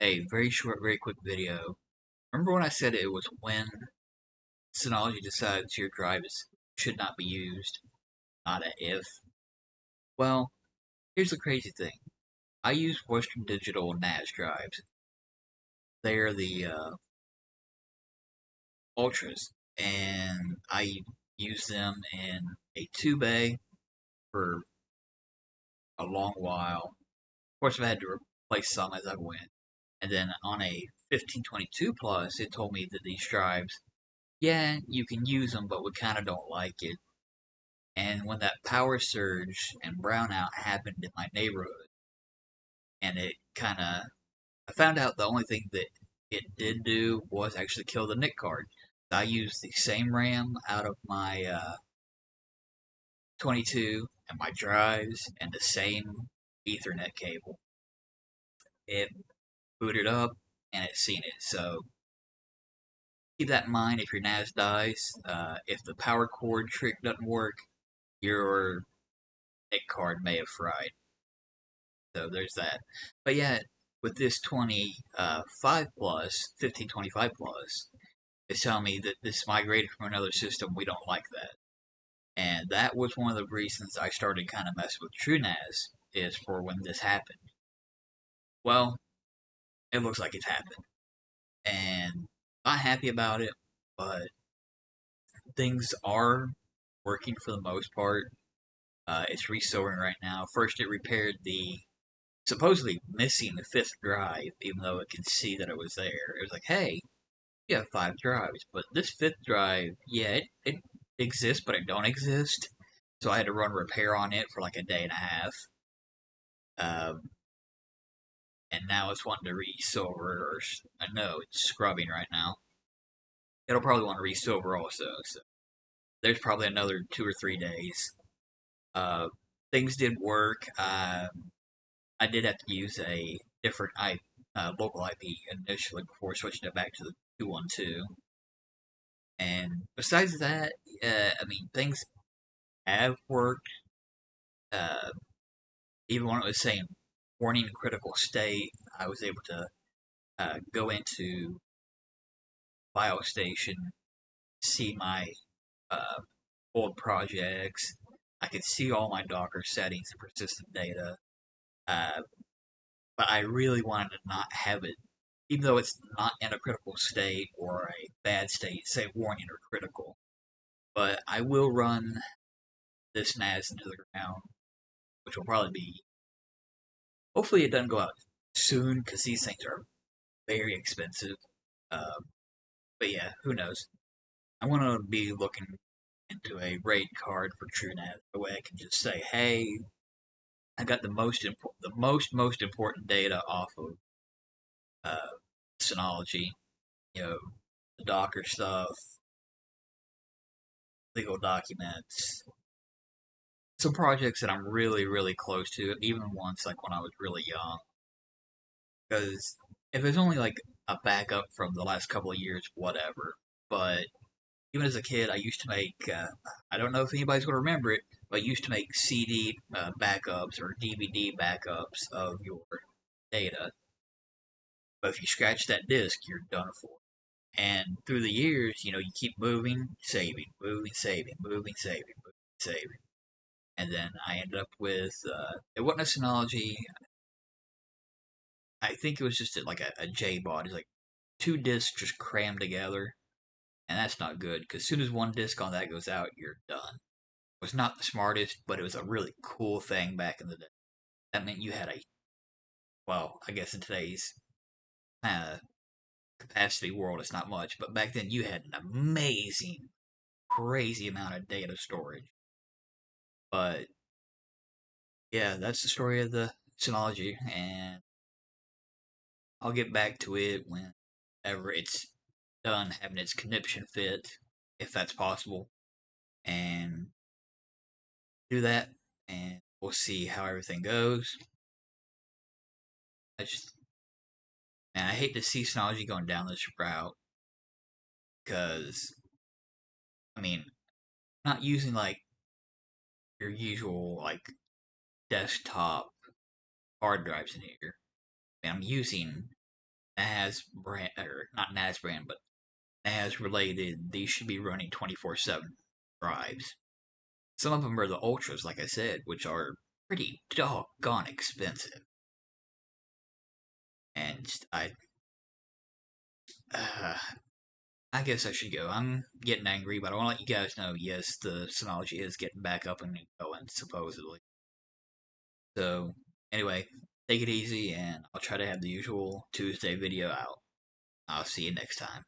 A very short, very quick video. Remember when I said it was when Synology decides your drives should not be used, not a if? Well, here's the crazy thing. I use Western Digital NAS drives. They're the Ultras, and I use them in a 2-bay for a long while. Of course, I've had to replace some as I went. And then on a 1522 Plus, it told me that these drives, yeah, you can use them, but we kind of don't like it. And when that power surge and brownout happened in my neighborhood, and it kind of, I found out the only thing that it did do was actually kill the NIC card. I used the same RAM out of my 22 and my drives and the same Ethernet cable. It booted up and it's seen it. So keep that in mind if your NAS dies. If the power cord trick doesn't work, your NIC card may have fried. So there's that. But yeah, with this 25 plus, 1525 plus, it's telling me that this migrated from another system. We don't like that. And that was one of the reasons I started kind of messing with TrueNAS, is for when this happened. Well, it looks like it's happened. And I'm not happy about it, but things are working for the most part. It's restoring right now. First, it repaired the supposedly missing the fifth drive, even though it can see that it was there. It was like, hey, you have five drives, but this fifth drive, yeah, it exists, but it don't exist. So I had to run repair on it for like a day and a half. Um, and now it's wanting to re-silver, or no, it's scrubbing right now. It'll probably want to re-silver also. So there's probably another 2 or 3 days. Uh, Things did work. I did have to use a different local IP initially before switching it back to the 212. And besides that, I mean, things have worked. Uh, Even when it was saying warning critical state, I was able to go into BioStation, see my uh, old projects. I could see all my Docker settings and persistent data. Uh, but I really wanted to not have it, even though it's not in a critical state or a bad state, say warning or critical. But I will run this NAS into the ground, which will probably be, hopefully it doesn't go out soon, because these things are very expensive. Um, but yeah, who knows? I want to be looking into a RAID card for TrueNAS. The way I can just say, hey, I got the most important data off of uh, Synology. You know, the Docker stuff, legal documents, some projects that I'm really, really close to, even ones like when I was really young. Because if it's only like a backup from the last couple of years, whatever. But even as a kid, I used to make, I don't know if anybody's going to remember it, but I used to make CD backups or DVD backups of your data. But if you scratch that disk, you're done for. And through the years, you keep moving, saving, moving, saving, moving, saving, moving, saving. And then I ended up with, it wasn't a Synology. I think it was just like a JBOD. It's like two disks just crammed together. And that's not good, because as soon as one disc on that goes out, you're done. It was not the smartest, but it was a really cool thing back in the day. That meant you had well, I guess in today's kind of capacity world, it's not much, but back then you had an amazing, crazy amount of data storage. But yeah, that's the story of the Synology, and I'll get back to it whenever it's done having its conniption fit, if that's possible, and do that, and we'll see how everything goes. I just, man, I hate to see Synology going down this route, because, I mean, not using like your usual like desktop hard drives in here. I mean, I'm using NAS brand, or not NAS brand, but NAS related, these should be running 24/7 drives. Some of them are the ultras, like I said, which are pretty doggone expensive. And uh, I guess I should go. I'm getting angry, but I want to let you guys know, yes, the Synology is getting back up and going, supposedly. So, anyway, take it easy, and I'll try to have the usual Tuesday video out. I'll see you next time.